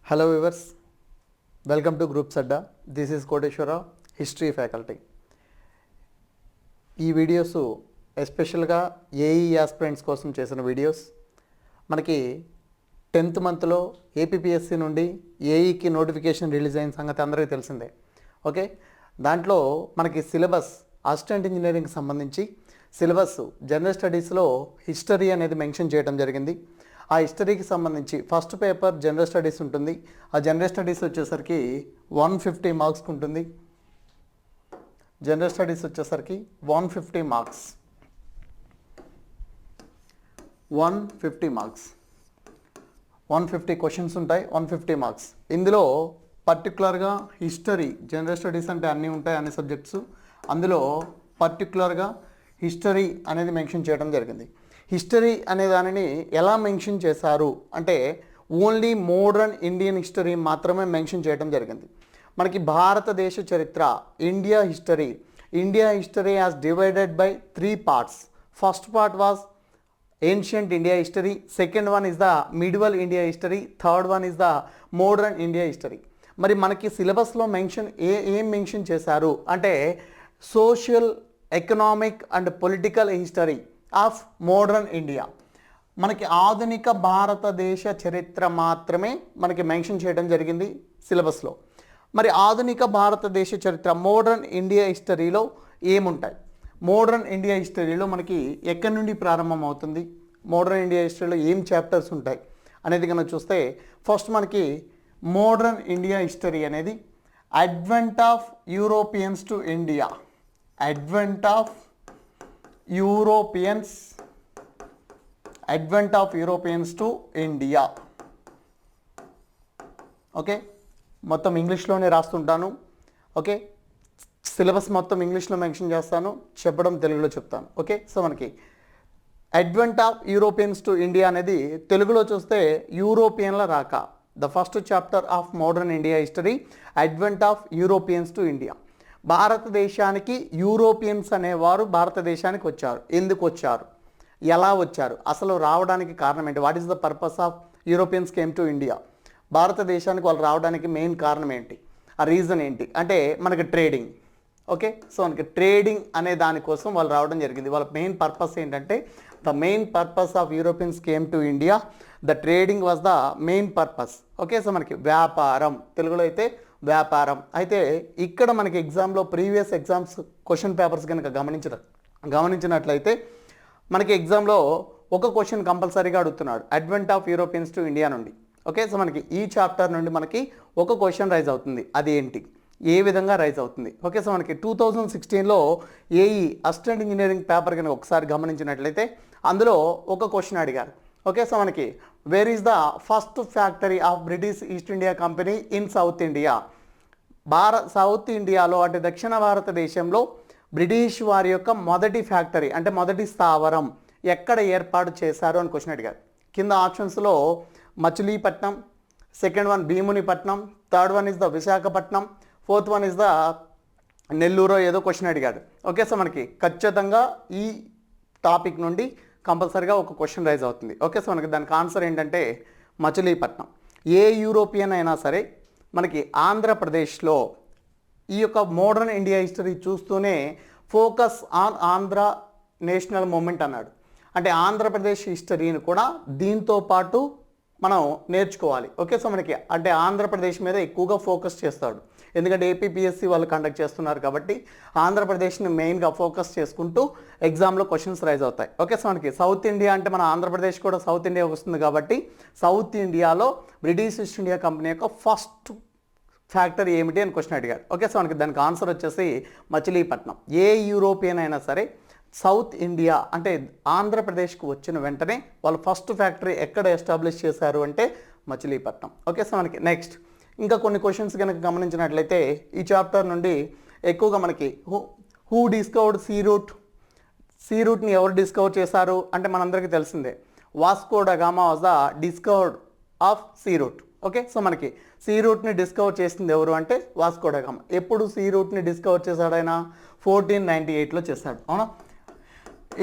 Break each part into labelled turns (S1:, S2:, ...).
S1: Hello viewers, welcome to Group Sadda. This is Koteshwara, History Faculty. ఈ videos ఎస్పెషల్గా AE aspirants కోసం చేసిన videos. మనకి 10th మంత్లో ఏపీపీఎస్సీ నుండి ఏఈకి నోటిఫికేషన్ రిలీజ్ అయిన సంగతి అందరికీ తెలిసిందే. ఓకే, దాంట్లో మనకి సిలబస్ అసిస్టెంట్ ఇంజనీరింగ్కి సంబంధించి సిలబస్ జనరల్ స్టడీస్లో హిస్టరీ అనేది మెన్షన్ చేయడం జరిగింది. ఆ హిస్టరీకి సంబంధించి ఫస్ట్ పేపర్ జనరల్ స్టడీస్ ఉంటుంది. ఆ జనరల్ స్టడీస్ వచ్చేసరికి 150 మార్క్స్కి ఉంటుంది. జనరల్ స్టడీస్ వచ్చేసరికి 150 మార్క్స్, 150 మార్క్స్, 150 క్వశ్చన్స్ ఉంటాయి, 150 మార్క్స్. ఇందులో పర్టికులర్గా హిస్టరీ, జనరల్ స్టడీస్ అంటే అన్నీ ఉంటాయి, అన్ని సబ్జెక్ట్స్. అందులో పర్టికులర్గా హిస్టరీ అనేది మెన్షన్ చేయడం జరిగింది. హిస్టరీ అనే దానిని ఎలా మెన్షన్ చేశారు అంటే ఓన్లీ మోడర్న్ ఇండియన్ హిస్టరీ మాత్రమే మెన్షన్ చేయడం జరిగింది. మనకి భారతదేశ చరిత్ర, India history as divided by 3 parts. First part was ancient India history, second one is the medieval India history, third one is the modern India history. మరి మనకి సిలబస్లో ఏం మెన్షన్ చేశారు అంటే social, economic and political history of modern India. మనకి ఆధునిక భారతదేశ చరిత్ర మాత్రమే మనకి మెన్షన్ చేయడం జరిగింది సిలబస్లో. మరి ఆధునిక భారతదేశ చరిత్ర మోడర్న్ ఇండియా హిస్టరీలో ఏముంటాయి? మోడర్న్ ఇండియా హిస్టరీలో మనకి ఎక్కడి నుండి ప్రారంభం అవుతుంది, మోడర్న్ ఇండియా హిస్టరీలో ఏం చాప్టర్స్ ఉంటాయి అనేది కనుక చూస్తే, ఫస్ట్ మనకి మోడర్న్ ఇండియా హిస్టరీ అనేది advent of Europeans to India, advent of Europeans to India. Okay, మొత్తం ఇంగ్లీష్లోనే రాస్తుంటాను. ఓకే, సిలబస్ మొత్తం ఇంగ్లీష్లో మెన్షన్ చేస్తాను, చెప్పడం తెలుగులో చెప్తాను. ఓకే, సో మనకి advent of Europeans to India అనేది తెలుగులో చూస్తే యూరోపియన్ల రాక. The first chapter of modern India history, advent of Europeans to India. భారతదేశానికి యూరోపియన్స్ అనేవారు భారతదేశానికి వచ్చారు. ఎందుకు వచ్చారు, ఎలా వచ్చారు, అసలు రావడానికి కారణం ఏంటి? What is the purpose of Europeans came to India? భారతదేశానికి వాళ్ళు రావడానికి మెయిన్ కారణం ఏంటి, ఆ రీజన్ ఏంటి అంటే మనకి ట్రేడింగ్. ఓకే, సో మనకి ట్రేడింగ్ అనే దానికోసం వాళ్ళు రావడం జరిగింది. వాళ్ళ మెయిన్ పర్పస్ ఏంటంటే the main purpose of Europeans came to India, the trading was the main purpose. Okay, so మనకి వ్యాపారం, తెలుగులో అయితే వ్యాపారం. అయితే ఇక్కడ మనకి ఎగ్జామ్లో ప్రీవియస్ ఎగ్జామ్స్ క్వశ్చన్ పేపర్స్ కనుక గమనించినట్లయితే మనకి ఎగ్జామ్లో ఒక క్వశ్చన్ కంపల్సరీగా అడుగుతున్నాడు advent of Europeans to India నుండి. ఓకే, సో మనకి ఈ చాప్టర్ నుండి మనకి ఒక క్వశ్చన్ రైజ్ అవుతుంది. అది ఏంటి, ఏ విధంగా రైజ్ అవుతుంది? ఓకే, సో మనకి 2016లో ఏఈ అసిస్టెంట్ ఇంజనీరింగ్ పేపర్ కనుక ఒకసారి గమనించినట్లయితే అందులో ఒక క్వశ్చన్ అడిగారు. ఓకే, సో మనకి where is the first factory of British East India company in south India? South ఇండియాలో అంటే దక్షిణ భారతదేశంలో బ్రిటిష్ వారి యొక్క మొదటి ఫ్యాక్టరీ అంటే మొదటి స్థావరం ఎక్కడ ఏర్పాటు చేశారు అని క్వశ్చన్ అడిగారు. కింద ఆప్షన్స్లో Machilipatnam, second one Bheemunipatnam, third one is the Visakhapatnam, fourth one is the Nellore ఏదో క్వశ్చన్ అడిగాడు. ఓకే, సో మనకి ఖచ్చితంగా ఈ టాపిక్ నుండి కంపల్సరీగా ఒక క్వశ్చన్ రైజ్ అవుతుంది. ఓకే, సో మనకి దానికి ఆన్సర్ ఏంటంటే మచిలీపట్నం. ఏ యూరోపియన్ అయినా సరే మనకి ఆంధ్రప్రదేశ్లో ఈ యొక్క మోడర్న్ ఇండియా హిస్టరీ చూస్తూనే focus on Andhra national movement అన్నాడు. అంటే ఆంధ్రప్రదేశ్ హిస్టరీని కూడా దీంతో పాటు మనం నేర్చుకోవాలి. ఓకే, సో మనకి అంటే ఆంధ్రప్రదేశ్ మీద ఎక్కువగా ఫోకస్ చేస్తాడు, ఎందుకంటే ఏపీపీఎస్సీ వాళ్ళు కండక్ట్ చేస్తున్నారు కాబట్టి ఆంధ్రప్రదేశ్ని మెయిన్గా ఫోకస్ చేసుకుంటూ ఎగ్జామ్లో క్వశ్చన్స్ రైజ్ అవుతాయి. ఓకే, సో మనకి సౌత్ ఇండియా అంటే మన ఆంధ్రప్రదేశ్ కూడా సౌత్ ఇండియా వస్తుంది కాబట్టి సౌత్ ఇండియాలో బ్రిటిష్ ఈస్ట్ ఇండియా కంపెనీ యొక్క ఫస్ట్ ఫ్యాక్టరీ ఏమిటి అని క్వశ్చన్ అడిగారు. ఓకే, సో మనకి దానికి ఆన్సర్ వచ్చేసి మచిలీపట్నం. ఏ యూరోపియన్ అయినా సరే సౌత్ ఇండియా అంటే ఆంధ్రప్రదేశ్కు వచ్చిన వెంటనే వాళ్ళు ఫస్ట్ ఫ్యాక్టరీ ఎక్కడ ఎస్టాబ్లిష్ చేశారు అంటే మచిలీపట్నం. ఓకే, సో మనకి నెక్స్ట్ ఇంకా కొన్ని క్వశ్చన్స్ కనుక గమనించినట్లయితే ఈ చాప్టర్ నుండి ఎక్కువగా మనకి హూ డిస్కవర్డ్ సీ రూట్ని ఎవరు డిస్కవర్ చేశారు అంటే మనందరికీ తెలిసిందే, Vasco da Gama was the discovered of sea route. Okay, so మనకి సీ రూట్ని డిస్కవర్ చేసింది ఎవరు అంటే వాస్కో డ గామా. ఎప్పుడు సీ రూట్ని డిస్కవర్ చేశాడు ఆయన? 1498లో చేశాడు. అవునా?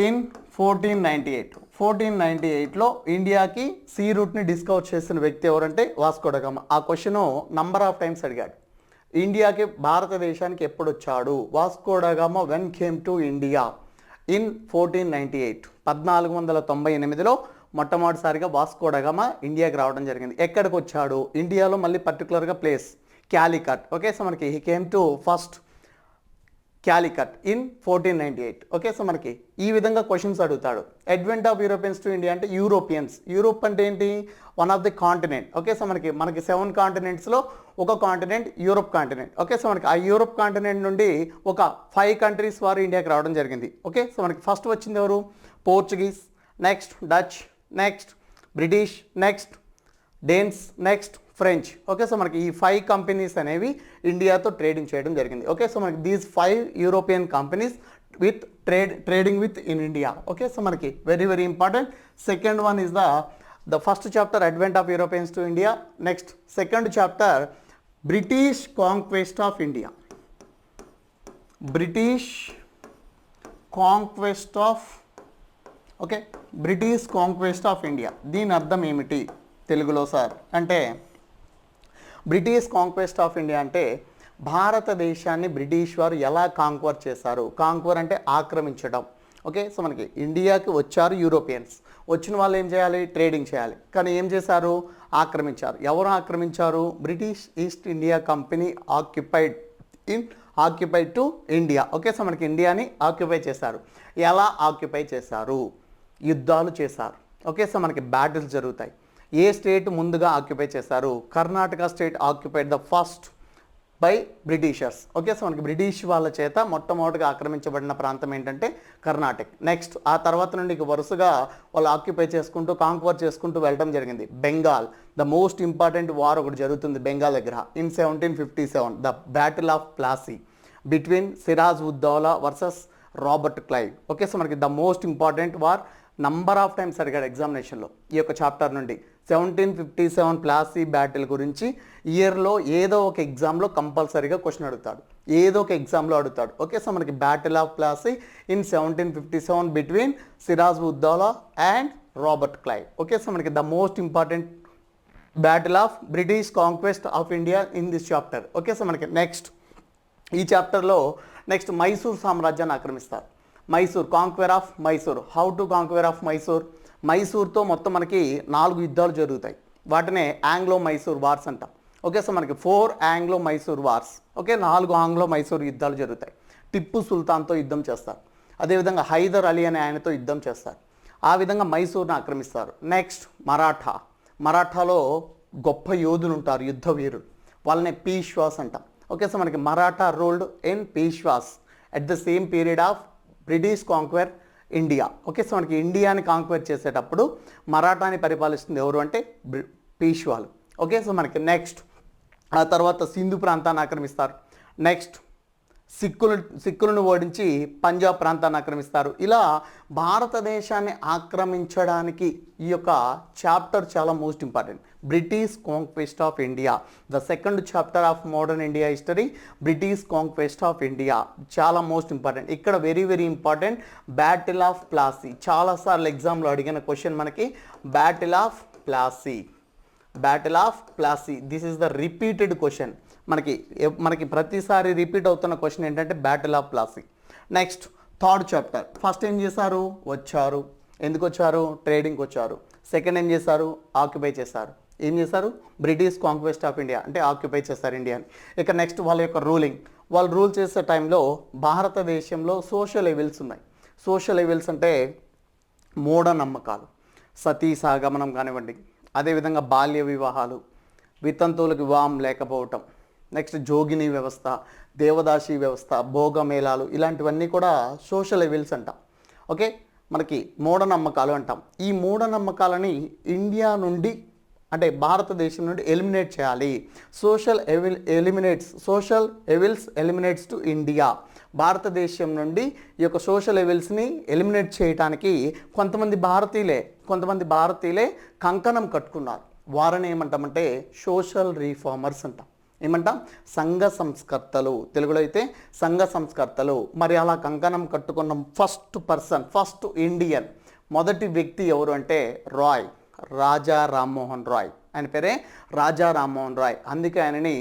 S1: ఇన్ 1498లో ఇండియాకి సీ రూట్ని డిస్కవర్ చేసిన వ్యక్తి ఎవరంటే వాస్కో డ గామా. ఆ క్వశ్చన్ నంబర్ ఆఫ్ టైమ్స్ అడిగాడు. ఇండియాకి భారతదేశానికి ఎప్పుడు వచ్చాడు? Vasco da gamma when came to India in 1498, 1498లో మొట్టమొదటిసారిగా వాస్కో డ గామా ఇండియాకి రావడం జరిగింది. ఎక్కడికి వచ్చాడు? ఇండియాలో మళ్ళీ పర్టికులర్గా ప్లేస్ క్యాలికట్. ఓకే, సో మనకి he came to first Calicut in 1498. Okay, so మనకి ఈ విధంగా క్వశ్చన్స్ అడుగుతాడు. Advent of Europeans to India అంటే యూరోపియన్స్. యూరోప్ అంటే ఏంటి? One of the continent. Okay, so మనకి 7 కాంటినెంట్స్లో ఒక continent Europe continent. Okay, so మనకి ఆ యూరోప్ కాంటినెంట్ నుండి ఒక 5 కంట్రీస్ వారు ఇండియాకి రావడం జరిగింది. ఓకే, సో మనకి ఫస్ట్ వచ్చింది ఎవరు? Portuguese, next Dutch, next British, next Danes, next French. Okay, so మనకి ఈ 5 కంపెనీస్ అనేవి ఇండియాతో ట్రేడింగ్ చేయడం జరిగింది. ఓకే, సో మనకి these 5 European companies with trading with in India. Okay, so మనకి very very important. Second one is the first chapter advent of Europeans to India. Next second chapter British conquest of India. British conquest of okay British conquest of India. దీని అర్థం ఏమిటి తెలుగులో sir అంటే, British conquest of India అంటే భారతదేశాన్ని British వారు ఎలా conquer చేశారు. కాంక్వర్ అంటే ఆక్రమించడం. ఓకే, సో మనకి ఇండియాకి వచ్చారు యూరోపియన్స్. వచ్చిన వాళ్ళు ఏం చేయాలి? ట్రేడింగ్ చేయాలి. కానీ ఏం చేశారు? ఆక్రమించారు. ఎవరు ఆక్రమించారు? British East India company occupied to India. Okay, so మనకి ఇండియాని ఆక్యుపై చేశారు. ఎలా ఆక్యుపై చేశారు? యుద్ధాలు చేశారు. ఓకే, సో మనకి బ్యాటిల్స్ జరుగుతాయి. ఏ స్టేట్ ముందుగా ఆక్యుపై చేశారు? Karnataka state occupied the first by Britishers. Okay, so మనకి బ్రిటిష్ వాళ్ళ చేత మొట్టమొదటిగా ఆక్రమించబడిన ప్రాంతం ఏంటంటే కర్ణాటక. నెక్స్ట్ ఆ తర్వాత నుండి వరుసగా వాళ్ళు ఆక్యుపై చేసుకుంటూ కాంక్వర్ చేసుకుంటూ వెళ్ళడం జరిగింది. Bengal, the most important war ఒకటి జరుగుతుంది బెంగాల్ దగ్గర in 1757, the battle of Plassey between Siraj ud Daula versus Robert Clive. Okay, so మనకి the most important war. Number of times అడిగాడు ఎగ్జామినేషన్లో ఈ యొక్క చాప్టర్ నుండి. 1757 ప్లాసీ బ్యాటిల్ గురించి ఇయర్లో ఏదో ఒక ఎగ్జామ్లో కంపల్సరీగా క్వశ్చన్ అడుగుతాడు. ఏదో ఒక ఎగ్జామ్లో అడుగుతాడు. ఓకే, సో మనకి battle of Plassey in 1757 between Siraj ud Daula and Robert Clive. Okay, so మనకి the most important battle of British conquest of India in this chapter. Okay, so మనకి నెక్స్ట్ ఈ చాప్టర్లో నెక్స్ట్ మైసూర్ సామ్రాజ్యాన్ని ఆక్రమిస్తారు. Mysore, conquer of Mysore. How to conquer of Mysore? మైసూర్తో మొత్తం మనకి 4 యుద్ధాలు జరుగుతాయి. వాటినే ఆంగ్లో మైసూర్ వార్స్ అంటాం. ఓకే, సో మనకి 4 Anglo Mysore wars. Okay, 4 Anglo Mysore యుద్ధాలు జరుగుతాయి. టిప్పు సుల్తాన్తో యుద్ధం చేస్తారు. అదేవిధంగా హైదర్ అలీ అనే ఆయనతో యుద్ధం చేస్తారు. ఆ విధంగా మైసూర్ని ఆక్రమిస్తారు. నెక్స్ట్ మరాఠాలో గొప్ప యోధులు ఉంటారు, యుద్ధ వీరులు. వాళ్ళని పీష్వాస్ అంటాం. ఓకే, సో మనకి Maratha ruled in Peshwas at the same period of British conquer India. Okay, so మనకి ఇండియాని కాంక్వెర్ చేసేటప్పుడు మరాఠాని పరిపాలిస్తుంది ఎవరు అంటే పీష్వాలు. ఓకే, సో మనకి నెక్స్ట్ ఆ తర్వాత సింధు ప్రాంతాన్ని ఆక్రమిస్తారు. నెక్స్ట్ సిక్కులను ఓడించి పంజాబ్ ప్రాంతాన్ని ఆక్రమిస్తారు. ఇలా భారతదేశాన్ని ఆక్రమించడానికి ఈ యొక్క చాప్టర్ చాలా most important. British conquest of India, the second chapter of modern India history, British conquest of India చాలా మోస్ట్ ఇంపార్టెంట్. ఇక్కడ very very important battle of Plassey. చాలాసార్లు ఎగ్జామ్లో అడిగిన క్వశ్చన్ మనకి battle of Plassey. This is the repeated question. మనకి ప్రతిసారి repeat అవుతున్న question ఏంటంటే battle of Plassey. Next third chapter. First ఏం చేశారు? వచ్చారు. ఎందుకు వచ్చారు? ట్రేడింగ్కి వచ్చారు. సెకండ్ ఏం చేశారు? ఆక్యుపై చేశారు. ఏం చేశారు? బ్రిటిష్ కాంక్వెస్ట్ ఆఫ్ ఇండియా అంటే ఆక్యుపై చేశారు ఇండియాని. ఇక నెక్స్ట్ వాళ్ళ యొక్క వాళ్ళు రూల్ చేసే టైంలో భారతదేశంలో సోషల్ ఎవిల్స్ ఉన్నాయి. సోషల్ ఎవిల్స్ అంటే మూఢనమ్మకాలు, సతీ సాగమనం కానివ్వండి, అదేవిధంగా బాల్య వివాహాలు, వితంతువులకు వివాహం లేకపోవటం, నెక్స్ట్ జోగిని వ్యవస్థ, దేవదాసి వ్యవస్థ, భోగమేళాలు, ఇలాంటివన్నీ కూడా సోషల్ ఎవిల్స్ అంటాం. ఓకే, మనకి మూఢనమ్మకాలు అంటాం. ఈ మూఢనమ్మకాలని ఇండియా నుండి అంటే భారతదేశం నుండి ఎలిమినేట్ చేయాలి. Social evils eliminates to India. భారతదేశం నుండి ఈ యొక్క సోషల్ ఎవిల్స్ని ఎలిమినేట్ చేయడానికి కొంతమంది భారతీయులే కంకణం కట్టుకున్నారు. వారిని ఏమంటామంటే సోషల్ రీఫార్మర్స్ అంటాం. ఏమంటాం? సంఘ సంస్కర్తలు. తెలుగులో అయితే సంఘ సంస్కర్తలు. మరి అలా కంకణం కట్టుకున్న ఫస్ట్ ఇండియన్ మొదటి వ్యక్తి ఎవరు అంటే రాయ్, రాజా రామ్మోహన్ రాయ్. ఆయన పేరే రాజా రామ్మోహన్ రాయ్. అందుకే ఆయనని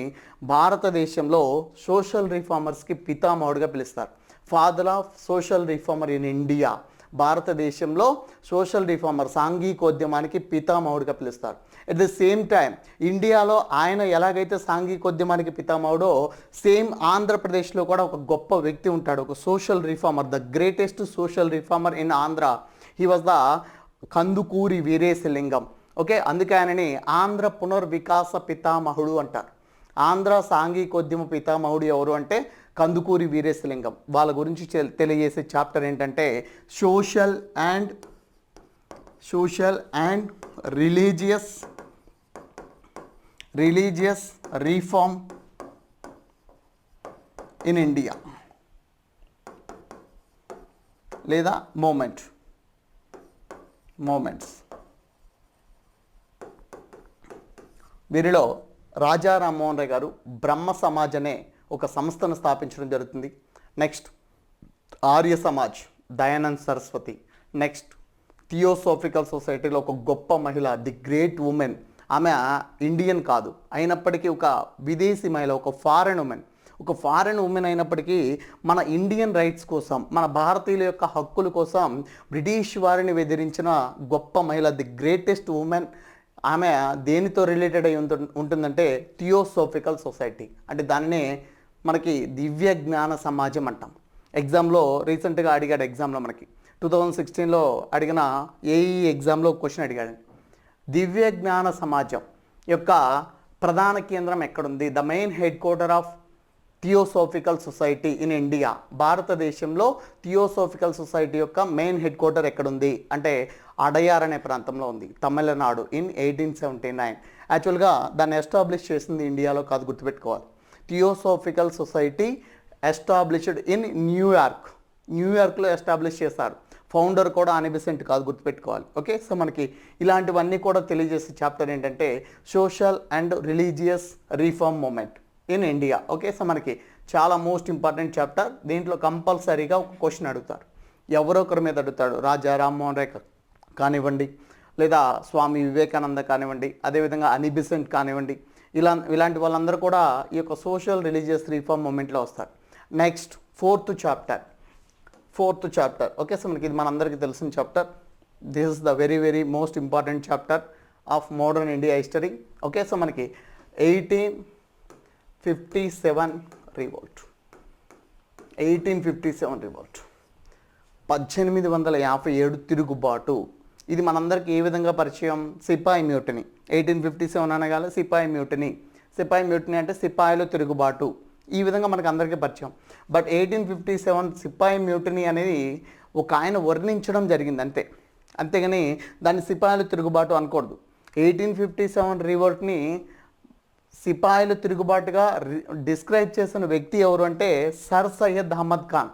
S1: భారతదేశంలో సోషల్ రిఫార్మర్స్కి పితామహుడిగా పిలుస్తారు. Father of social reformer in India. భారతదేశంలో సోషల్ రిఫార్మర్ సాంఘికోద్యమానికి పితామహుడిగా పిలుస్తారు. ఎట్ ద సేమ్ టైం ఇండియాలో ఆయన ఎలాగైతే సాంఘికోద్యమానికి పితామహుడో సేమ్ ఆంధ్రప్రదేశ్లో కూడా ఒక గొప్ప వ్యక్తి ఉంటాడు, ఒక social reformer, the greatest social reformer in Andhra. He was the Kandukuri Veeresalingam. Okay, అందుకే ఆయనని ఆంధ్ర పునర్వికాస పితామహుడు అంటారు. ఆంధ్ర సాంఘికోద్యమ పితామహుడు ఎవరు అంటే కందుకూరి వీరేశలింగం. వాళ్ళ గురించి తెలియజేసే చాప్టర్ ఏంటంటే social and religious reform in India లేదా మూమెంట్స్. వీరిలో రాజా రామ్మోహన్ రాయ్ గారు బ్రహ్మ సమాజ్ అనే ఒక సంస్థను స్థాపించడం జరుగుతుంది. Next Arya Samaj, Dayanand Saraswati. Next theosophical సొసైటీలో ఒక గొప్ప మహిళ, ది గ్రేట్ ఉమెన్. ఆమె ఇండియన్ కాదు అయినప్పటికీ ఒక విదేశీ మహిళ, ఒక ఫారెన్ ఉమెన్ అయినప్పటికీ మన ఇండియన్ రైట్స్ కోసం, మన భారతీయుల యొక్క హక్కుల కోసం బ్రిటిష్ వారిని ఎదిరించిన గొప్ప మహిళ, ది గ్రేటెస్ట్ ఉమెన్. ఆమె దేనితో రిలేటెడ్ అయి ఉంటుందంటే థియోసాఫికల్ సొసైటీ. అంటే దానినే మనకి దివ్య జ్ఞాన సమాజం అంటాం. ఎగ్జామ్లో రీసెంట్గా అడిగాడు, ఎగ్జామ్లో మనకి 2016లో అడిగిన ఏఈ ఎగ్జామ్లో క్వశ్చన్ అడిగాడు. దివ్య జ్ఞాన సమాజం యొక్క ప్రధాన కేంద్రం ఎక్కడుంది? The main head quarter of theosophical society in India. భారతదేశంలో థియోసాఫికల్ సొసైటీ యొక్క మెయిన్ హెడ్ క్వార్టర్ ఎక్కడుంది అంటే అడయార్ అనే ప్రాంతంలో ఉంది, తమిళనాడు, ఇన్ 1879. యాక్చువల్గా దాన్ని ఎస్టాబ్లిష్ చేసింది ఇండియాలో కాదు, గుర్తుపెట్టుకోవాలి. థియోసాఫికల్ సొసైటీ ఎస్టాబ్లిష్డ్ ఇన్ న్యూయార్క్లో ఎస్టాబ్లిష్ చేశారు. ఫౌండర్ కూడా అనిబిసెంట్ కాదు, గుర్తుపెట్టుకోవాలి. ఓకే, సో మనకి ఇలాంటివన్నీ కూడా తెలియజేసే చాప్టర్ ఏంటంటే social and religious reform movement in India. Okay, so మనకి చాలా మోస్ట్ ఇంపార్టెంట్ చాప్టర్. దీంట్లో కంపల్సరీగా ఒక క్వశ్చన్ అడుగుతారు, ఎవరో ఒకరి మీద అడుగుతాడు. రాజా రామ్మోహన్ రాయ్ కానివ్వండి, లేదా స్వామి వివేకానంద కానివ్వండి, అదేవిధంగా అనిబిసెంట్ కానివ్వండి, ఇలాంటి వాళ్ళందరూ కూడా ఈ యొక్క సోషల్ రిలీజియస్ రీఫార్మ్ మూమెంట్లో వస్తారు. Next fourth chapter. Okay, so మనకి ఇది మనందరికీ తెలిసిన chapter. This is the very very most important chapter of modern India history. Okay, so మనకి 1857 రివోల్ట్. 1857 తిరుగుబాటు. ఇది మనందరికీ ఏ విధంగా పరిచయం? సిపాయి మ్యూటనీ. 1857 అనగానే సిపాయి మ్యూటనీ అంటే సిపాయిలో తిరుగుబాటు. ఈ విధంగా మనకు అందరికీ పరిచయం. బట్ 1857 సిపాయి మ్యూటనీ అనేది ఒక ఆయన వర్ణించడం జరిగింది అంతే, అంతేగాని దాన్ని సిపాయిల తిరుగుబాటు అనకూడదు. 1857 రివోల్ట్ని సిపాయిల తిరుగుబాటుగా డిస్క్రైబ్ చేసిన వ్యక్తి ఎవరు అంటే sir Syed Ahmad Khan.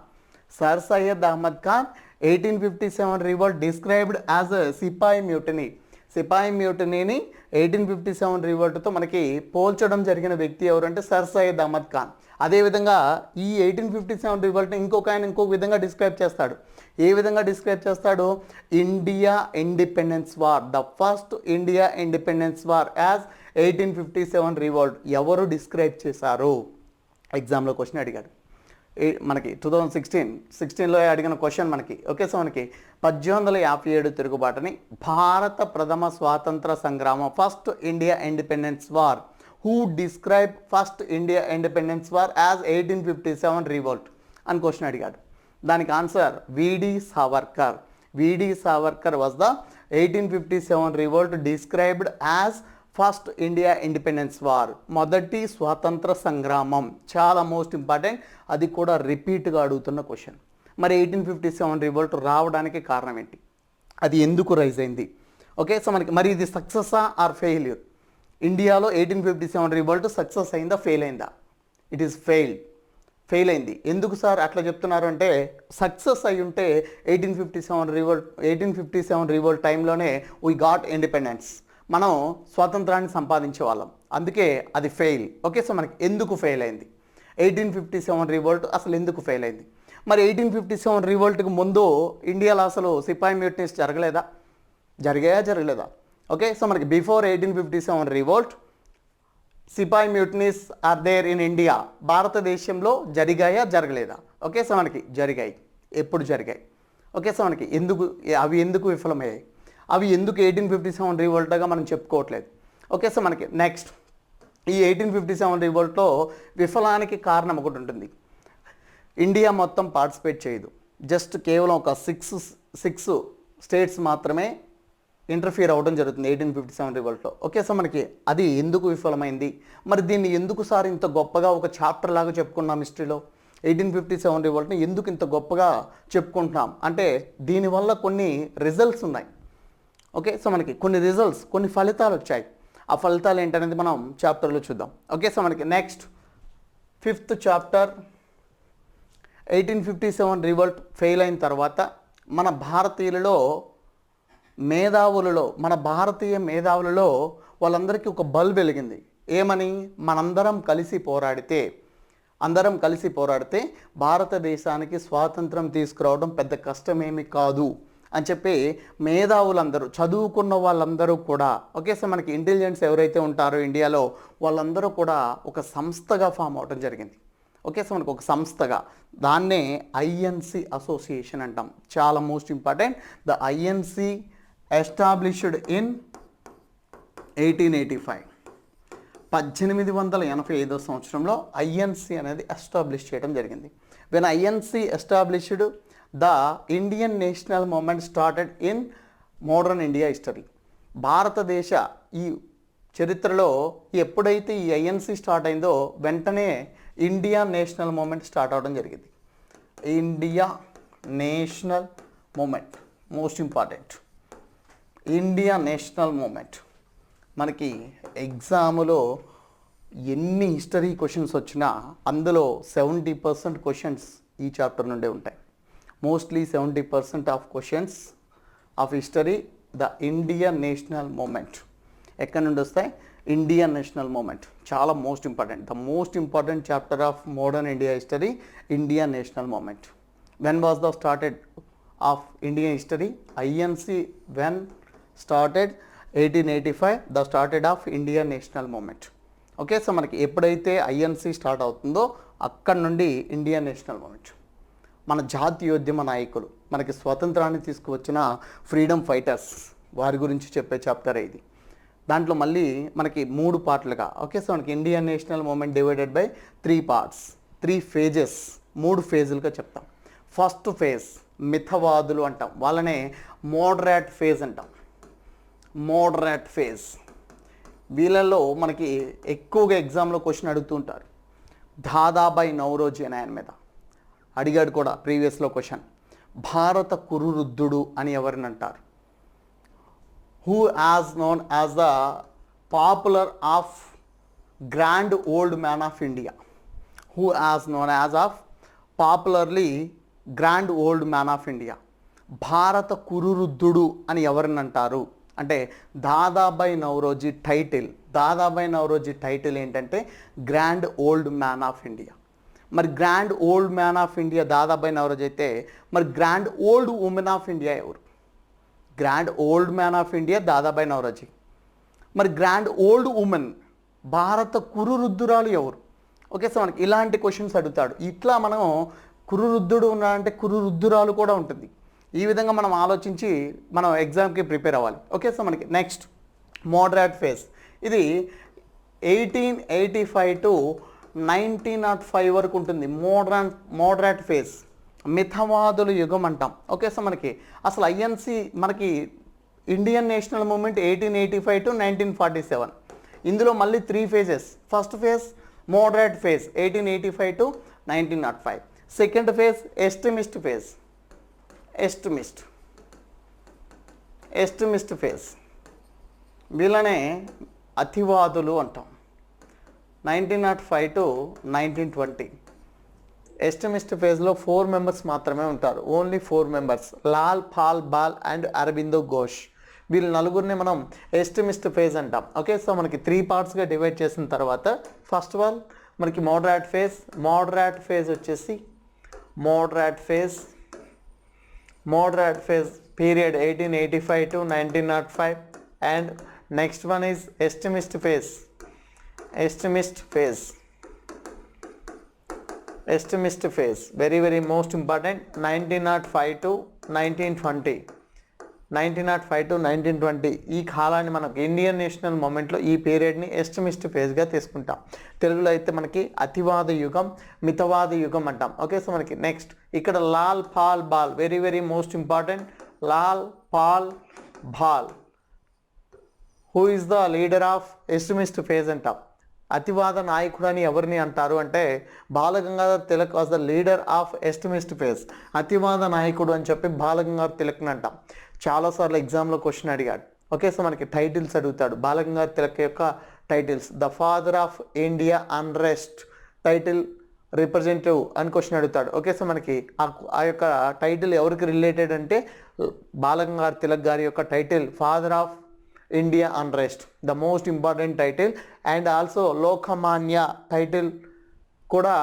S1: 1857 revolt described as a sepoy మ్యూటనీని 1857 రివోల్ట్తో మనకి పోల్చడం జరిగిన వ్యక్తి ఎవరు అంటే సర్ సయ్యద్ అహ్మద్ ఖాన్. అదేవిధంగా ఈ 1857 రివోల్ట్ని ఇంకొక విధంగా డిస్క్రైబ్ చేస్తాడు. ఏ విధంగా డిస్క్రైబ్ చేస్తాడు? India independence war, the first India independence war as 1857 revolt. ఎవరు డిస్క్రైబ్ చేశారు? ఎగ్జామ్లో క్వశ్చన్ అడిగాడు మనకి. 2016లో అడిగిన క్వశ్చన్ మనకి. ఓకే, సో మనకి 1857 తిరుగుబాటుని భారత ప్రథమ స్వాతంత్ర సంగ్రామం, first India independence war. Who describe first India independence war as 1857 revolt అని క్వశ్చన్ అడిగాడు. దానికి answer V D Savarkar was the 1857 revolt described as first India independence war, మొదటి స్వాతంత్ర సంగ్రామం. చాలా మోస్ట్ ఇంపార్టెంట్, అది కూడా రిపీట్గా అడుగుతున్న క్వశ్చన్. మరి 1857 రివోల్ట్ రావడానికి కారణం ఏంటి? అది ఎందుకు రైజ్ అయింది? ఓకే, సో మనకి మరి ఇది సక్సెసా ఆర్ ఫెయిల్యూర్? ఇండియాలో 1857 రివోల్ట్ సక్సెస్ అయిందా, ఫెయిల్ అయిందా? ఇట్ ఈస్ ఫెయిల్ అయింది. ఎందుకు సార్ అట్లా చెప్తున్నారు అంటే, సక్సెస్ అయి ఉంటే 1857 రివోల్ట్ టైంలోనే వీ గాట్ ఇండిపెండెన్స్. మనం స్వాతంత్రాన్ని సంపాదించే వాళ్ళం, అందుకే అది ఫెయిల్. ఓకే, సో మనకి ఎందుకు ఫెయిల్ అయింది? 1857 రివోల్ట్ అసలు ఎందుకు ఫెయిల్ అయింది? మరి 1857 రివోల్ట్కి ముందు ఇండియాలో అసలు సిపాయి మ్యూటనీస్ జరగలేదా? జరగలేదా? ఓకే, సో మనకి before 1857 revolt sepoy mutinies are there in India. భారతదేశంలో జరగలేదా? ఓకే, సో మనకి జరిగాయి. ఎప్పుడు జరిగాయి? ఓకే, సో మనకి అవి ఎందుకు విఫలమయ్యాయి? అవి ఎందుకు 1857 రివోల్ట్గా మనం చెప్పుకోవట్లేదు? ఓకే, సో మనకి నెక్స్ట్ ఈ 1857 రివోల్ట్లో విఫలానికి కారణం ఒకటి ఉంటుంది. ఇండియా మొత్తం పార్టిసిపేట్ చేయదు, జస్ట్ కేవలం ఒక సిక్స్ స్టేట్స్ మాత్రమే ఇంటర్ఫియర్ అవ్వడం జరుగుతుంది 1857 రివోల్ట్లో. ఓకే, సో మనకి అది ఎందుకు విఫలమైంది? మరి దీన్ని ఎందుకు సార్ ఇంత గొప్పగా ఒక చాప్టర్ లాగా చెప్పుకున్నాం హిస్టరీలో? 1857 రివోల్ట్ని ఎందుకు ఇంత గొప్పగా చెప్పుకుంటున్నాం అంటే దీనివల్ల కొన్ని రిజల్ట్స్ ఉన్నాయి. ఓకే, సో మనకి కొన్ని ఫలితాలు వచ్చాయి. ఆ ఫలితాలు ఏంటనేది మనం చాప్టర్లో చూద్దాం. ఓకే, సో మనకి next 5th chapter 1857 revolt fail అయిన తర్వాత మన భారతీయ మేధావులలో వాళ్ళందరికీ ఒక బల్బ్ వెలిగింది. ఏమని? అందరం కలిసి పోరాడితే భారతదేశానికి స్వాతంత్రం తీసుకురావడం పెద్ద కష్టమేమి కాదు అని చెప్పి మేధావులందరూ, చదువుకున్న వాళ్ళందరూ కూడా, ఓకే, సో మనకి ఇంటెలిజెన్స్ ఎవరైతే ఉంటారో ఇండియాలో వాళ్ళందరూ కూడా ఒక సంస్థగా ఫామ్ అవడం జరిగింది. ఓకే, సో మనకు ఒక సంస్థగా, దాన్నే ఐఎన్సి అసోసియేషన్ అంటాం. చాలా most important. The INC established in 1885. 1885 సంవత్సరంలో ఐఎన్సి అనేది ఎస్టాబ్లిష్ చేయడం జరిగింది. When INC established the Indian national moment started in modern India history. భారతదేశ ఈ చరిత్రలో ఎప్పుడైతే ఈ ఐఎన్సి స్టార్ట్ అయిందో వెంటనే ఇండియా నేషనల్ మూమెంట్ స్టార్ట్ అవడం జరిగింది. India national movement most important. India national movement మనకి ఎగ్జాములో ఎన్ని హిస్టరీ క్వశ్చన్స్ వచ్చినా అందులో 70% క్వశ్చన్స్ ఈ చాప్టర్ నుండే ఉంటాయి. Mostly 70% of questions of history the Indian national moment ఎక్కడి నుండి వస్తాయి? ఇండియన్ నేషనల్ మూమెంట్ చాలా most important. The most important chapter of modern India history, Indian national moment. When was the started off Indian history? INC when started 1885 the started off Indian national moment. Okay, so మనకి ఎప్పుడైతే INC start అవుతుందో అక్కడి నుండి Indian national moment. మన జాతీయోద్యమ నాయకులు, మనకి స్వతంత్రాన్ని తీసుకువచ్చిన ఫ్రీడమ్ ఫైటర్స్, వారి గురించి చెప్పే చాప్టర్ ఇది. దాంట్లో మళ్ళీ మనకి 3 పార్ట్లుగా, ఓకే, సో మనకి Indian national moment divided by 3 parts, 3 phases, 3 ఫేజులుగా చెప్తాం. ఫస్ట్ ఫేజ్ మితవాదులు అంటాం, వాళ్ళనే మోడరేట్ ఫేజ్ అంటాం. మోడరేట్ ఫేజ్ వీళ్ళల్లో మనకి ఎక్కువగా ఎగ్జామ్లో క్వశ్చన్ అడుగుతుంటారు. దాదాబాయి నౌరోజీ అని ఆయన మీద అడిగాడు కూడా ప్రీవియస్లో క్వశ్చన్. భారత కురువృద్ధుడు అని ఎవరిని అంటారు? Who as known as the popular of grand old man of India. Who as known as of popularly grand old man of India. భారత కురువృద్ధుడు అని ఎవరిని అంటారు అంటే దాదాబాయి నౌరోజీ టైటిల్ ఏంటంటే grand old man of India. మరి grand old man of India Dadabhai Naoroji అయితే మరి grand old women of India ఎవరు? Grand old man of India Dadabhai Naoroji. మరి గ్రాండ్ ఓల్డ్ ఉమెన్ భారత కురువృద్ధురాలు ఎవరు? ఓకే, సో మనకి ఇలాంటి క్వశ్చన్స్ అడుగుతాడు. ఇట్లా మనం కురువృద్ధుడు ఉన్నాడంటే కురువృద్ధురాలు కూడా ఉంటుంది. ఈ విధంగా మనం ఆలోచించి మనం ఎగ్జామ్కి ప్రిపేర్ అవ్వాలి. ఓకే, సో మనకి నెక్స్ట్ మోడరేట్ ఫేజ్. ఇది 1885 to 1905 వరకు ఉంటుంది. మోడరేట్ ఫేజ్ మితవాదుల యుగం అంటాం. ఓకే, సో మనకి అసలు ఐఎన్సి మనకి ఇండియన్ నేషనల్ మూమెంట్ 1885 to 1947. ఇందులో మళ్ళీ 3 phases. First phase moderate phase 1885 to 1905. Second phase extremist phase. వీళ్ళనే అతివాదులు అంటాం. 1905 to 1920. ఎస్టిమిస్ట్ ఫేజ్లో 4 members మాత్రమే ఉంటారు. Only 4 members. Lal Pal Bal and Aurobindo Ghosh వీళ్ళు నలుగురిని మనం ఎస్టిమిస్ట్ ఫేజ్ అంటాం. ఓకే, సో మనకి 3 పార్ట్స్గా డివైడ్ చేసిన తర్వాత ఫస్ట్ ఆఫ్ ఆల్ మనకి మోడరేట్ ఫేజ్ వచ్చేసి moderate phase period 1885 to 1905 and next one is extremist phase very very most important 1905 to 1920 ఈ కాలాన్ని మనకు ఇండియన్ నేషనల్ మూమెంట్లో ఈ పీరియడ్ని ఎస్టిమిస్ట్ ఫేజ్గా తీసుకుంటాం. తెలుగులో అయితే మనకి అతివాద యుగం, మితవాద యుగం అంటాం. ఓకే, సో మనకి నెక్స్ట్ ఇక్కడ Lal Pal Bal very very most important. Lal Pal Bal who is the leader of extremist phase అంటాం. అతివాద నాయకుడు అని ఎవరిని అంటారు అంటే Bal Gangadhar Tilak was the leader of extremist phase. అతివాద నాయకుడు అని చెప్పి బాలగంగాధర్ తిలక్ని అంటాం. చాలాసార్లు ఎగ్జామ్లో క్వశ్చన్ అడిగాడు. ఓకే, సో మనకి టైటిల్స్ అడుగుతాడు. బాలగంగాధర్ తిలక్ యొక్క titles the father of India unrest title representative అని క్వశ్చన్ అడుగుతాడు. ఓకే, సో మనకి ఆ యొక్క టైటిల్ ఎవరికి రిలేటెడ్ అంటే బాలగంగాధర్ తిలక్ గారి యొక్క title father of India unrest, the most important title. And also Lokmanya title కూడా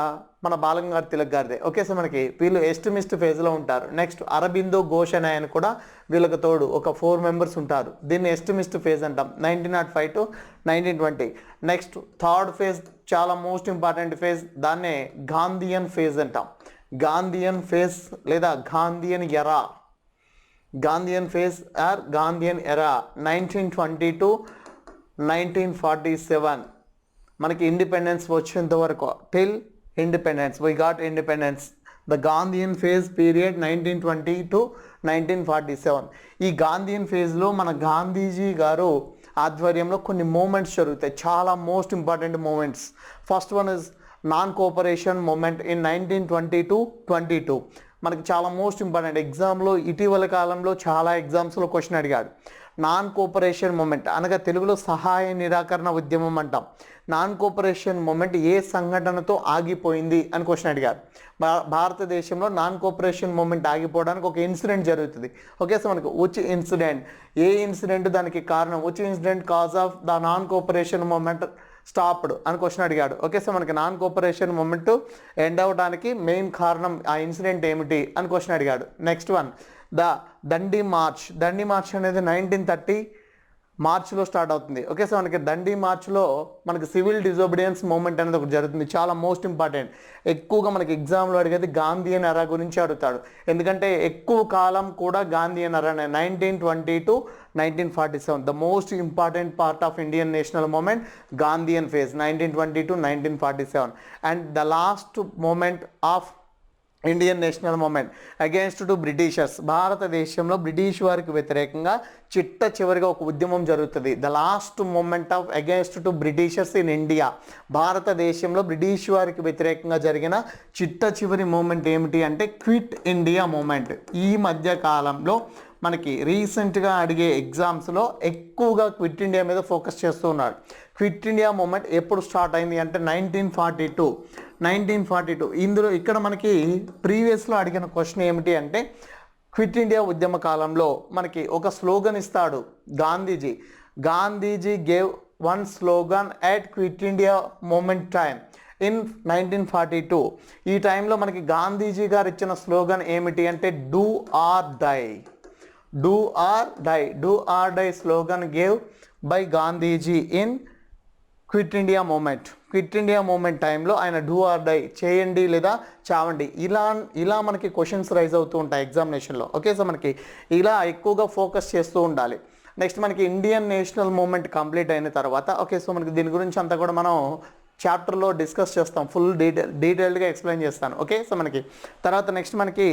S1: మన బాలగంగాధర్ తిలక్ గారిదే. ఓకే, సో మనకి వీళ్ళు ఎస్టిమిస్ట్ ఫేజ్లో ఉంటారు. నెక్స్ట్ అరబిందో ఘోష్ అనే ఆయన కూడా వీళ్ళకి తోడు ఒక 4 మెంబర్స్ ఉంటారు. దీన్ని ఎస్టిమిస్ట్ ఫేజ్ అంటాం 1905 to 1920. నెక్స్ట్ థర్డ్ ఫేజ్ చాలా మోస్ట్ ఇంపార్టెంట్ ఫేజ్, దాన్నే గాంధీయన్ ఫేజ్ అంటాం. గాంధీయన్ ఫేజ్ లేదా గాంధీయన్ ఎరా, గాంధీయన్ ఫేజ్ ఆర్ గాంధీయన్ ఎరా 1920 to 1947. మనకి ఇండిపెండెన్స్ వచ్చేంత వరకు till independence we got independence. The Gandhian phase period 1920 to 1947. ఈ గాంధీయన్ ఫేజ్లో మన గాంధీజీ గారు ఆధ్వర్యంలో కొన్ని మూమెంట్స్ జరుగుతాయి, చాలా most important movements. First one is non cooperation movement in 1920 to 22. మనకి చాలా మోస్ట్ ఇంపార్టెంట్. ఎగ్జామ్లో ఇటీవల కాలంలో చాలా ఎగ్జామ్స్లో క్వశ్చన్ అడిగాడు. నాన్ కోఆపరేషన్ మూమెంట్ అనగా తెలుగులో సహాయ నిరాకరణ ఉద్యమం అంటాం. నాన్ కోఆపరేషన్ మూమెంట్ ఏ సంఘటనతో ఆగిపోయింది అని క్వశ్చన్ అడిగారు. భారతదేశంలో నాన్ కోఆపరేషన్ మూమెంట్ ఆగిపోవడానికి ఒక ఇన్సిడెంట్ జరుగుతుంది. ఓకే, సో మనకి విచ్ ఇన్సిడెంట్, ఏ ఇన్సిడెంట్ దానికి కారణం, which incident cause of the non cooperation moment stopped అని క్వశ్చన్ అడిగాడు. ఓకే, సో మనకి నాన్ కోఆపరేషన్ మూమెంట్ ఎండ్ అవడానికి మెయిన్ కారణం ఆ ఇన్సిడెంట్ ఏమిటి అని క్వశ్చన్ అడిగాడు. నెక్స్ట్ వన్ దండి మార్చ్ అనేది 1930 మార్చ్లో స్టార్ట్ అవుతుంది. ఓకే, సో మనకి దండి మార్చ్లో మనకి సివిల్ డిజోబిడియన్స్ మూమెంట్ అనేది ఒకటి జరుగుతుంది, చాలా మోస్ట్ ఇంపార్టెంట్. ఎక్కువగా మనకి ఎగ్జామ్లో అడిగేది గాంధీయన్ ఎరా గురించి అడుగుతాడు, ఎందుకంటే ఎక్కువ కాలం కూడా గాంధీయన్ ఎరా 1920 to 1947. The most important part of Indian national movement Gandhian phase 1920 to 1947. And the last movement of Indian national movement against to Britishers. భారతదేశంలో బ్రిటిష్ వారికి వ్యతిరేకంగా చివరిగా ఒక ఉద్యమం జరుగుతుంది. The last movement of against to Britishers in India. భారతదేశంలో British వారికి వ్యతిరేకంగా జరిగిన చివరి మూమెంట్ ఏమిటి అంటే క్విట్ ఇండియా మూమెంట్. ఈ మధ్య కాలంలో మనకి రీసెంట్గా అడిగే ఎగ్జామ్స్లో ఎక్కువగా క్విట్ ఇండియా మీద ఫోకస్ చేస్తూ ఉన్నాడు. క్విట్ ఇండియా మూమెంట్ ఎప్పుడు స్టార్ట్ అయింది అంటే 1942. ఇందులో ఇక్కడ మనకి ప్రీవియస్లో అడిగిన క్వశ్చన్ ఏమిటి అంటే క్విట్ ఇండియా ఉద్యమ కాలంలో మనకి ఒక స్లోగన్ ఇస్తాడు Gandhiji gave one slogan at quit India moment time in 1942. ఈ టైంలో మనకి గాంధీజీ గారు ఇచ్చిన స్లోగన్ ఏమిటి అంటే do or die slogan gave by Gandhiji in Quit India movement టైంలో ఆయన డూ ఆర్ డై చేయండి లేదా చావండి ఇలా మనకి క్వశ్చన్స్ రైజ్ అవుతూ ఉంటాయి ఎగ్జామినేషన్లో. ఓకే, సో మనకి ఇలా ఎక్కువగా ఫోకస్ చేస్తూ ఉండాలి. నెక్స్ట్ మనకి ఇండియన్ నేషనల్ మూమెంట్ కంప్లీట్ అయిన తర్వాత ఓకే, సో మనకి దీని గురించి అంతా కూడా మనం చాప్టర్లో డిస్కస్ చేస్తాం, ఫుల్ డీటెయిల్డ్గా ఎక్స్ప్లెయిన్ చేస్తాను. ఓకే, సో మనకి తర్వాత నెక్స్ట్ మనకి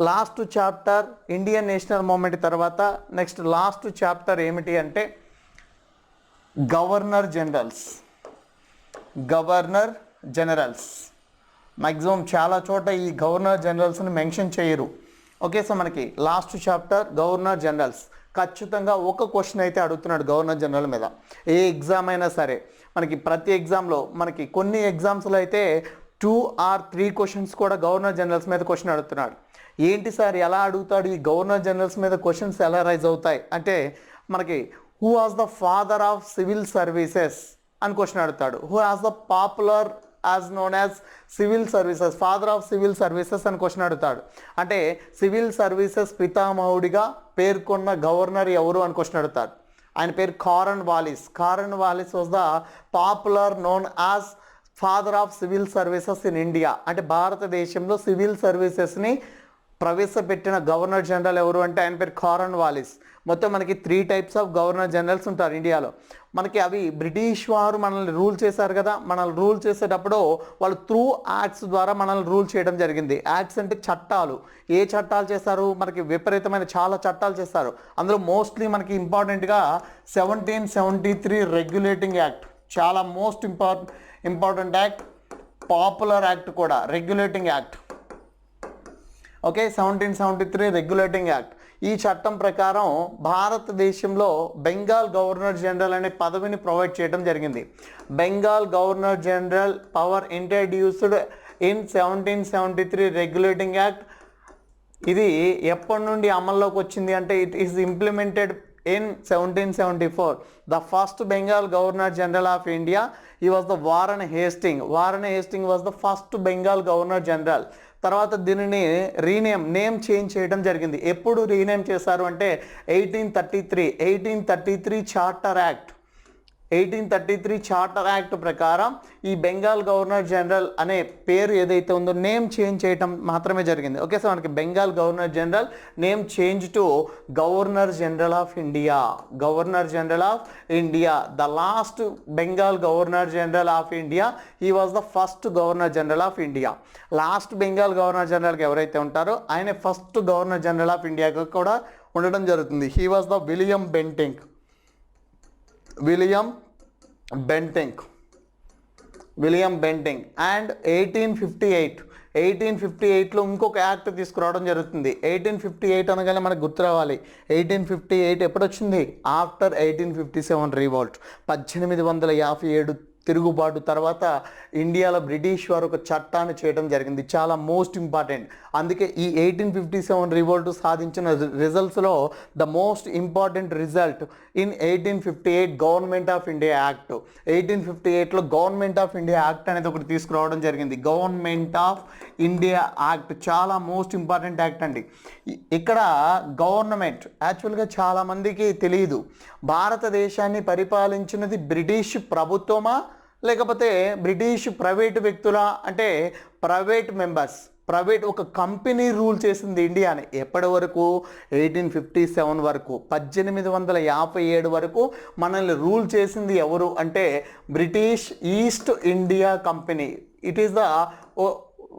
S1: last chapter Indian national moment తర్వాత నెక్స్ట్ లాస్ట్ చాప్టర్ ఏమిటి అంటే గవర్నర్ జనరల్స్. మ్యాక్సిమం చాలా చోట ఈ గవర్నర్ జనరల్స్ని మెన్షన్ చేయరు. ఓకే, సో మనకి లాస్ట్ చాప్టర్ గవర్నర్ జనరల్స్. ఖచ్చితంగా ఒక క్వశ్చన్ అయితే అడుగుతున్నాడు గవర్నర్ జనరల్ మీద, ఏ ఎగ్జామ్ అయినా సరే. మనకి ప్రతి ఎగ్జామ్లో మనకి కొన్ని ఎగ్జామ్స్లో అయితే 2 or 3 క్వశ్చన్స్ కూడా గవర్నర్ జనరల్స్ మీద క్వశ్చన్ అడుగుతున్నాడు. ఏంటి సార్ ఎలా అడుగుతాడు, ఈ గవర్నర్ జనరల్స్ మీద క్వశ్చన్స్ ఎలా రైజ్ అవుతాయి అంటే మనకి who was the father of civil services అని క్వశ్చన్ అడుగుతాడు. Who has the popular as known as civil services, father of civil services అని క్వశ్చన్ అడుగుతాడు. అంటే సివిల్ సర్వీసెస్ పితామహుడిగా పేర్కొన్న గవర్నర్ ఎవరు అని క్వశ్చన్ అడుగుతాడు. ఆయన పేరు Cornwallis. Cornwallis was the popular known as father of civil services in India. అంటే భారతదేశంలో సివిల్ సర్వీసెస్ని ప్రవేశపెట్టిన గవర్నర్ జనరల్ ఎవరు అంటే ఆయన పేరు కారన్ వాలిస్. మొత్తం మనకి 3 టైప్స్ ఆఫ్ గవర్నర్ జనరల్స్ ఉంటారు ఇండియాలో. మనకి అవి బ్రిటిష్ వారు మనల్ని రూల్ చేశారు కదా, మనల్ని రూల్ చేసేటప్పుడు వాళ్ళు త్రూ యాక్ట్స్ ద్వారా మనల్ని రూల్ చేయడం జరిగింది. యాక్ట్స్ అంటే చట్టాలు. ఏ చట్టాలు చేశారు? మనకి విపరీతమైన చాలా చట్టాలు చేస్తారు. అందులో మోస్ట్లీ మనకి ఇంపార్టెంట్గా 1773 రెగ్యులేటింగ్ యాక్ట్ చాలా most important act. Popular act కూడా, regulating act. Okay, 1773 regulating act. ఈ చట్టం ప్రకారం భారతదేశంలో బెంగాల్ గవర్నర్ జనరల్ అనే పదవిని ప్రొవైడ్ చేయడం జరిగింది. Bengal governor general power introduced in 1773 regulating act. ఇది ఎప్పటి నుండి అమల్లోకి వచ్చింది అంటే it is implemented in 1774. The first Bengal Governor General of India, he was the Warren Hastings. Warren Hastings was the first Bengal Governor General. తర్వాత దీనిని name change చేయడం జరిగింది. ఎప్పుడు రీనేమ్ చేశారు అంటే 1833 చార్టర్ యాక్ట్. 1833 చార్టర్ యాక్ట్ ప్రకారం ఈ Bengal governor general అనే పేరు ఏదైతే ఉందో నేమ్ చేంజ్ చేయడం మాత్రమే జరిగింది. ఓకే, సో మనకి Bengal governor general name change to governor general of India. Governor general of India, the last Bengal governor general of India. He was the first governor general of India. Last Bengal governor జనరల్కి ఎవరైతే ఉంటారో ఆయన first governor general ఆఫ్ ఇండియాగా కూడా ఉండడం జరుగుతుంది. He was the William Bentinck and 1858లో ఇంకొక యాక్ట్ తీసుకురావడం జరుగుతుంది. 1858 అనగానే మనకు గుర్తు రావాలి. 1858 ఎప్పుడు వచ్చింది? After 1857 revolt. 1857 తిరుగుబాటు తర్వాత ఇండియాలో బ్రిటిష్ వారు ఒక చట్టాన్ని చేయడం జరిగింది. చాలా మోస్ట్ ఇంపార్టెంట్. అందుకే ఈ 1857 రివోల్ట్ సాధించిన రిజల్ట్స్లో the most important result in 1858 government of India act. 1858లో గవర్నమెంట్ ఆఫ్ ఇండియా యాక్ట్ అనేది ఒకటి తీసుకురావడం జరిగింది. గవర్నమెంట్ ఆఫ్ ఇండియా యాక్ట్ చాలా మోస్ట్ ఇంపార్టెంట్ యాక్ట్ అండి. ఇక్కడ గవర్నమెంట్ యాక్చువల్గా చాలామందికి తెలియదు, భారతదేశాన్ని పరిపాలించినది బ్రిటిష్ ప్రభుత్వమా లేకపోతే బ్రిటిష్ ప్రైవేట్ వ్యక్తుల అంటే ప్రైవేట్ మెంబర్స్, ప్రైవేట్ ఒక కంపెనీ రూల్ చేసింది ఇండియాని. ఎప్పటి వరకు? 1857 వరకు. 1857 వరకు మనల్ని రూల్ చేసింది ఎవరు అంటే British East India company. It is the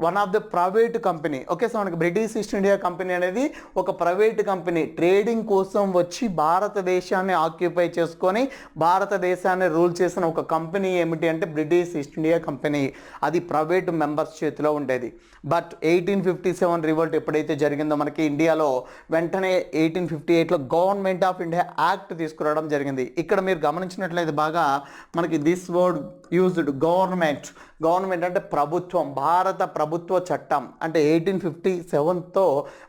S1: one of the private company. Okay, so మనకి బ్రిటిష్ ఈస్ట్ ఇండియా కంపెనీ అనేది ఒక ప్రైవేట్ కంపెనీ. ట్రేడింగ్ కోసం వచ్చి భారతదేశాన్ని ఆక్యుపై చేసుకొని భారతదేశాన్ని రూల్ చేసిన ఒక కంపెనీ ఏమిటి అంటే బ్రిటిష్ ఈస్ట్ ఇండియా కంపెనీ. అది ప్రైవేట్ మెంబర్స్ చేతిలో ఉండేది. బట్ 1857 రివోల్ట్ ఎప్పుడైతే జరిగిందో మనకి ఇండియాలో, వెంటనే 1858లో గవర్నమెంట్ ఆఫ్ ఇండియా యాక్ట్ తీసుకురావడం జరిగింది. ఇక్కడ మీరు గమనించినట్లయితే బాగా మనకి దిస్ వర్డ్ యూజ్డ్, గవర్నమెంట్ అంటే ప్రభుత్వం, భారత ప్రభుత్వ చట్టం. అంటే 1857తో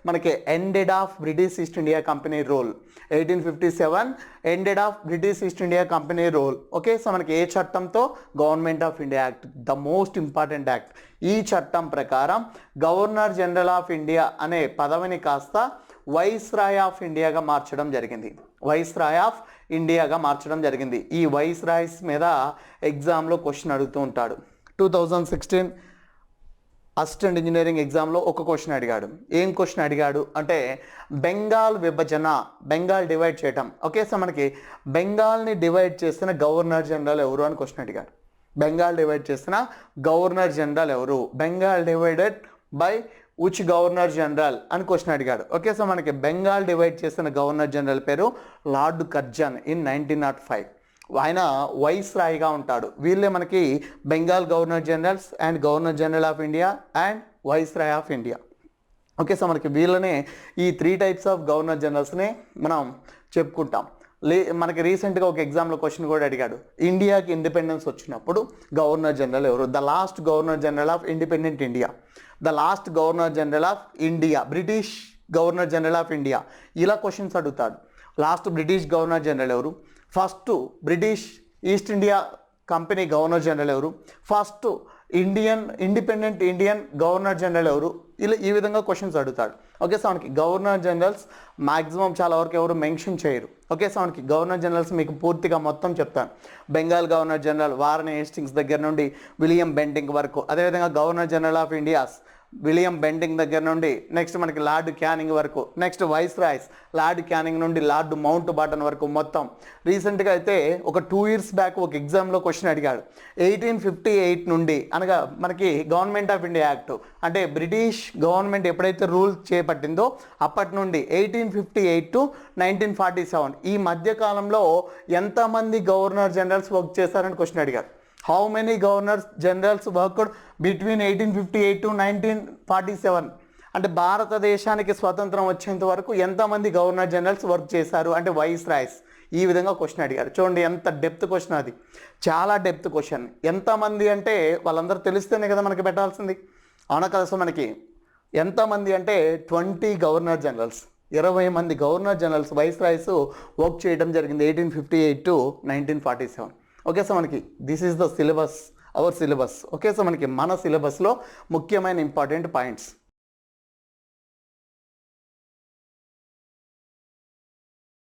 S1: మనకి ended of British East India company rule. 1857 ended of British East India company rule. Okay, so మనకి ఏ చట్టంతో? Government of India act, the most important act. ఈ చట్టం ప్రకారం గవర్నర్ జనరల్ ఆఫ్ ఇండియా అనే పదవిని కాస్త వైస్రాయ్ ఆఫ్ ఇండియాగా మార్చడం జరిగింది. వైస్రాయ్ ఆఫ్ ఇండియాగా మార్చడం జరిగింది. ఈ వైస్రాయ్స్ మీద ఎగ్జామ్లో క్వశ్చన్ అడుగుతూ ఉంటాడు. 2016 అసిస్టెంట్ ఇంజనీరింగ్ ఎగ్జామ్లో ఒక క్వశ్చన్ అడిగాడు. ఏం క్వశ్చన్ అడిగాడు అంటే బెంగాల్ విభజన, బెంగాల్ డివైడ్ చేయటం. ఓకే, సో మనకి బెంగాల్ని డివైడ్ చేసిన గవర్నర్ జనరల్ ఎవరు అని క్వశ్చన్ అడిగాడు. బెంగాల్ డివైడ్ చేసిన గవర్నర్ జనరల్ ఎవరు? Bengal divided by which governor general అని క్వశ్చన్ అడిగాడు. ఓకే, సో మనకి బెంగాల్ డివైడ్ చేసిన గవర్నర్ జనరల్ పేరు లార్డ్ కర్జన్ ఇన్ 1905. ఆయన వైస్రాయ్గా ఉంటాడు. వీళ్ళే మనకి Bengal governor generals and governor general of India and viceroy of India. Okay, so మనకి వీళ్ళనే ఈ 3 టైప్స్ ఆఫ్ గవర్నర్ జనరల్స్ని మనం చెప్పుకుంటాం. మనకి రీసెంట్గా ఒక ఎగ్జామ్లో క్వశ్చన్ కూడా అడిగాడు. ఇండియాకి ఇండిపెండెన్స్ వచ్చినప్పుడు గవర్నర్ జనరల్ ఎవరు? The last governor general of independent India, the last governor general of India, British governor general of India. ఇలా క్వశ్చన్స్ అడుగుతాడు. లాస్ట్ బ్రిటిష్ గవర్నర్ జనరల్ ఎవరు, first British East India company governor general ఎవరు, first independent Indian governor general ఎవరు, ఇలా ఈ విధంగా questions అడుగుతాడు. Okay, so మనకి గవర్నర్ జనరల్స్ మ్యాక్సిమం చాలా వరకు ఎవరు మెన్షన్ చేయరు. ఓకే, సో మనకి గవర్నర్ జనరల్స్ మీకు పూర్తిగా మొత్తం చెప్తాను. Bengal governor general Warren Hastings దగ్గర నుండి విలియం బెంటింగ్ వరకు, అదేవిధంగా governor general of India's William Bentinck దగ్గర నుండి నెక్స్ట్ మనకి లార్డ్ క్యానింగ్ వరకు, next viceroys Lord Canning నుండి లార్డ్ మౌంట్ బాటన్ వరకు మొత్తం. రీసెంట్గా అయితే ఒక 2 years బ్యాక్ ఒక ఎగ్జామ్లో క్వశ్చన్ అడిగాడు. 1858 నుండి అనగా మనకి గవర్నమెంట్ ఆఫ్ ఇండియా యాక్ట్ అంటే బ్రిటిష్ గవర్నమెంట్ ఎప్పుడైతే రూల్ చేపట్టిందో అప్పటి నుండి 1858 to 1947 ఈ మధ్య కాలంలో ఎంతమంది గవర్నర్ జనరల్స్ వర్క్ చేశారని క్వశ్చన్ అడిగారు. How many governors generals worked between 1858 to 1947 అంటే భారతదేశానికి స్వతంత్రం వచ్చేంత వరకు ఎంతమంది గవర్నర్ జనరల్స్ వర్క్ చేశారు అంటే వైస్ రాయ్స్. ఈ విధంగా క్వశ్చన్ అడిగారు. చూడండి ఎంత డెప్త్ క్వశ్చన్, అది చాలా డెప్త్ క్వశ్చన్. ఎంతమంది అంటే వాళ్ళందరూ తెలిస్తేనే కదా మనకి పెట్టాల్సింది, అవునా కదా. సో మనకి ఎంతమంది అంటే 20 గవర్నర్ జనరల్స్, 20 మంది governor generals viceroys work చేయడం జరిగింది 1858 to 1947. ఓకే, సో మనకి this is the syllabus, our syllabus. Okay, so మనకి మన సిలబస్లో ముఖ్యమైన ఇంపార్టెంట్ పాయింట్స్.